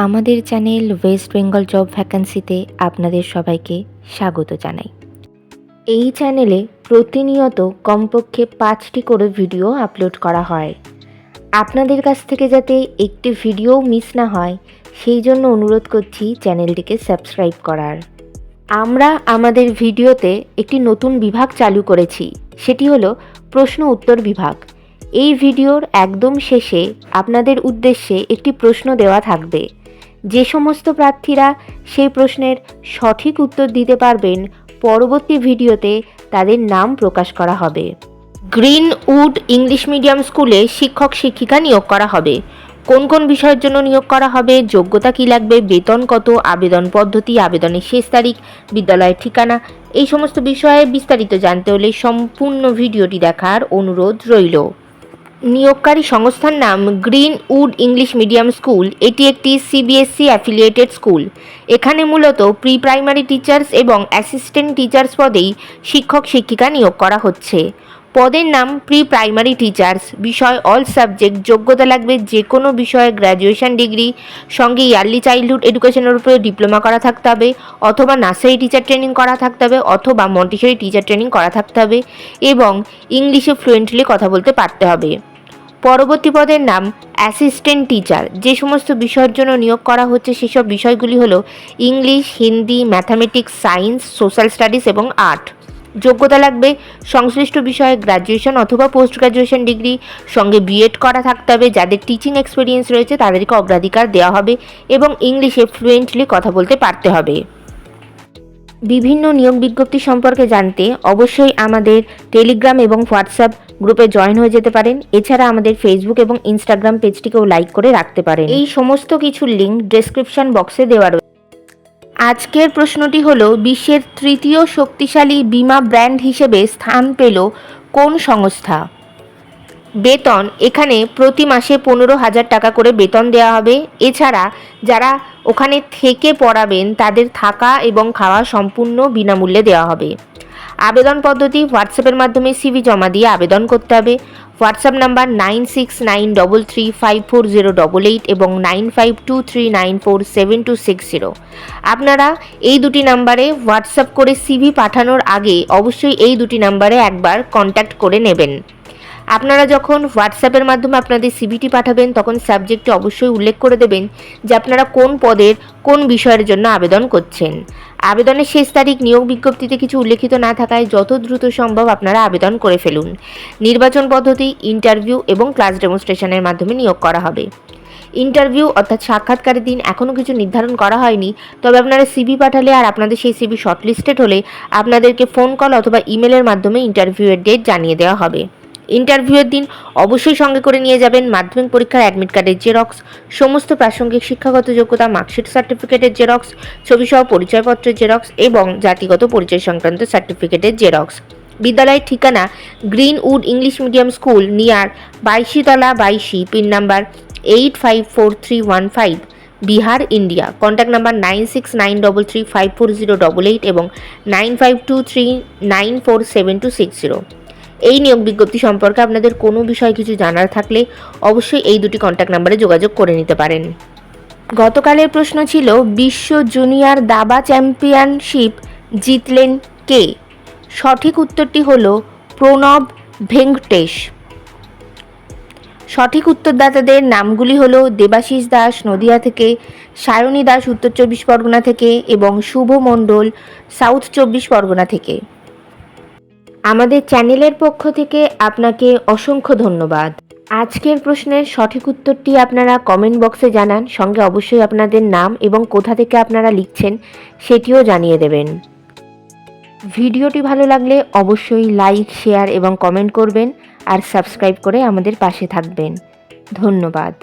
আমাদের channel West Bengal job ভ্যাকান্সিতে আপনাদের সবাইকে স্বাগত জানাই। এই চ্যানেলে প্রতিনিয়ত কমপক্ষে 5টি করে ভিডিও আপলোড করা হয়। আপনাদের কাছ থেকে যাতে একটি ভিডিও মিস না হয় সেই জন্য অনুরোধ করছি চ্যানেলটিকে সাবস্ক্রাইব করার। আমরা আমাদের ভিডিওতে একটি নতুন বিভাগ চালু করেছি, সেটি হলো প্রশ্ন উত্তর বিভাগ। এই ভিডিওর একদম শেষে আপনাদের উদ্দেশ্যে একটি প্রশ্ন দেওয়া থাকবে। যে সমস্ত প্রার্থীরা সেই প্রশ্নের সঠিক উত্তর দিতে পারবেন, পরবর্তী ভিডিওতে তাদের নাম প্রকাশ করা হবে। গ্রিনউড ইংলিশ মিডিয়াম স্কুলে শিক্ষক শিক্ষিকা নিয়োগ করা হবে। কোন কোন বিষয়ের জন্য নিয়োগ করা হবে, যোগ্যতা কী লাগবে, বেতন কত, আবেদন পদ্ধতি, আবেদনের শেষ তারিখ, বিদ্যালয়ের ঠিকানা, এই সমস্ত বিষয়ে বিস্তারিত জানতে হলে সম্পূর্ণ ভিডিওটি দেখার অনুরোধ রইল। নিয়োগকারী সংস্থার নাম গ্রিনউড ইংলিশ মিডিয়াম স্কুল। এটি একটি সিবিএসসি অ্যাফিলিয়েটেড স্কুল। এখানে মূলত প্রি প্রাইমারি টিচার্স এবং অ্যাসিস্ট্যান্ট টিচার্স পদেই শিক্ষক শিক্ষিকা নিয়োগ করা হচ্ছে। পদের নাম প্রি প্রাইমারি টিচার্স। বিষয় অল সাবজেক্ট। যোগ্যতা লাগবে যে কোনো বিষয়ে গ্র্যাজুয়েশন ডিগ্রি, সঙ্গে ইয়ারলি চাইল্ডহুড এডুকেশনের উপরে ডিপ্লোমা করা থাকতে হবে, অথবা নার্সারি টিচার ট্রেনিং করা থাকতে হবে, অথবা মন্টিসরি টিচার ট্রেনিং করা থাকতে হবে, এবং ইংলিশে ফ্লুয়েন্টলি কথা বলতে পারতে হবে। পরবর্তী পদের নাম অ্যাসিস্ট্যান্ট টিচার। যে সমস্ত বিষয়ের জন্য নিয়োগ করা হচ্ছে সেসব বিষয়গুলি হলো English, Hindi, mathematics, science, social studies এবং আর্ট। যোগ্যতা লাগবে সংশ্লিষ্ট বিষয়ে গ্র্যাজুয়েশন অথবা পোস্ট গ্র্যাজুয়েশন ডিগ্রি, সঙ্গে বিএড করা থাকতে হবে। যাদের টিচিং এক্সপিরিয়েন্স রয়েছে তাদেরকে অগ্রাধিকার দেওয়া হবে এবং ইংলিশে ফ্লুয়েন্টলি কথা বলতে পারতে হবে। বিভিন্ন নিয়োগ বিজ্ঞপ্তি সম্পর্কে জানতে অবশ্যই আমাদের টেলিগ্রাম এবং হোয়াটসঅ্যাপ গ্রুপে জয়েন হয়ে যেতে পারেন। এছাড়া আমাদের ফেসবুক এবং ইনস্টাগ্রাম পেজটিকেও লাইক করে রাখতে পারেন। এই সমস্ত কিছুর লিঙ্ক ডেসক্রিপশন বক্সে দেওয়া রয়েছে। আজকের প্রশ্নটি হলো, বিশ্বের তৃতীয় শক্তিশালী বীমা ব্র্যান্ড হিসেবে স্থান পেল কোন সংস্থা? বেতন এখানে প্রতি মাসে 15,000 টাকা করে বেতন দেওয়া হবে। এছাড়া যারা ওখানে থেকে পড়াবেন তাদের থাকা এবং খাওয়া সম্পূর্ণ বিনামূল্যে দেওয়া হবে। আবেদন পদ্ধতি, হোয়াটসঅ্যাপের মাধ্যমে সিভি জমা দিয়ে আবেদন করতে হবে। হোয়াটসঅ্যাপ নাম্বার 9693335408 এবং 9523947260। আপনারা এই দুটি নাম্বারে হোয়াটসঅ্যাপ করে সিভি পাঠানোর আগে অবশ্যই এই দুটি নাম্বারে একবার কন্ট্যাক্ট করে নেবেন। আপনারা যখন হোয়াটসঅ্যাপের মাধ্যমে আপনাদের সিভিটি পাঠাবেন তখন সাবজেক্টে অবশ্যই উল্লেখ করে দেবেন যে আপনারা কোন পদের কোন বিষয়ের জন্য আবেদন করছেন। আবেদনের শেষ তারিখ নিয়োগ বিজ্ঞপ্তিতে কিছু উল্লেখিত না থাকায় যত দ্রুত সম্ভব আপনারা আবেদন করে ফেলুন। নির্বাচন পদ্ধতি, ইন্টারভিউ এবং ক্লাস ডেমনস্ট্রেশনের মাধ্যমে নিয়োগ করা হবে। ইন্টারভিউ অর্থাৎ সাক্ষাৎকারের দিন এখনও কিছু নির্ধারণ করা হয়নি, তবে আপনারা সিভি পাঠালে আর আপনাদের সেই সিভি শর্টলিস্টেড হলে আপনাদেরকে ফোন কল অথবা ইমেলের মাধ্যমে ইন্টারভিউয়ের ডেট জানিয়ে দেওয়া হবে। ইন্টারভিউয়ের দিন অবশ্যই সঙ্গে করে নিয়ে যাবেন মাধ্যমিক পরীক্ষার অ্যাডমিট কার্ডের জেরক্স, সমস্ত প্রাসঙ্গিক শিক্ষাগত যোগ্যতা, মার্কশিট সার্টিফিকেটের জেরক্স, ছবিসহ পরিচয়পত্রের জেরক্স এবং জাতিগত পরিচয় সংক্রান্ত সার্টিফিকেটের জেরক্স। বিদ্যালয়ের ঠিকানা Greenwood English medium school, near 22তলা 22, pin number 854315, Bihar, India. Contact number 9693335408 এবং 9523947260। এই নিয়োগ বিজ্ঞপ্তি সম্পর্কে আপনাদের কোনো বিষয়ে কিছু জানার থাকলে অবশ্যই এই দুটি কন্ট্যাক্ট নাম্বারে যোগাযোগ করে নিতে পারেন। গতকালের প্রশ্ন ছিল, বিশ্ব জুনিয়র দাবা চ্যাম্পিয়নশিপ জিতলেন কে? সঠিক উত্তরটি হলো প্রণব ভেঙ্কটেশ। সঠিক উত্তরদাতাদের নামগুলি হলো দেবাশিস দাস নদিয়া থেকে, সায়নী দাস উত্তর 24 পরগনা থেকে এবং শুভ মণ্ডল সাউথ 24 পরগনা থেকে। আমাদের চ্যানেলের পক্ষ থেকে আপনাকে অসংখ্য ধন্যবাদ। আজকের প্রশ্নের সঠিক উত্তরটি আপনারা কমেন্ট বক্সে জানান, সঙ্গে অবশ্যই আপনাদের নাম এবং কোথা থেকে আপনারা লিখছেন সেটিও জানিয়ে দেবেন। ভিডিওটি ভালো লাগলে অবশ্যই লাইক, শেয়ার এবং কমেন্ট করবেন আর সাবস্ক্রাইব করে আমাদের পাশে থাকবেন। ধন্যবাদ।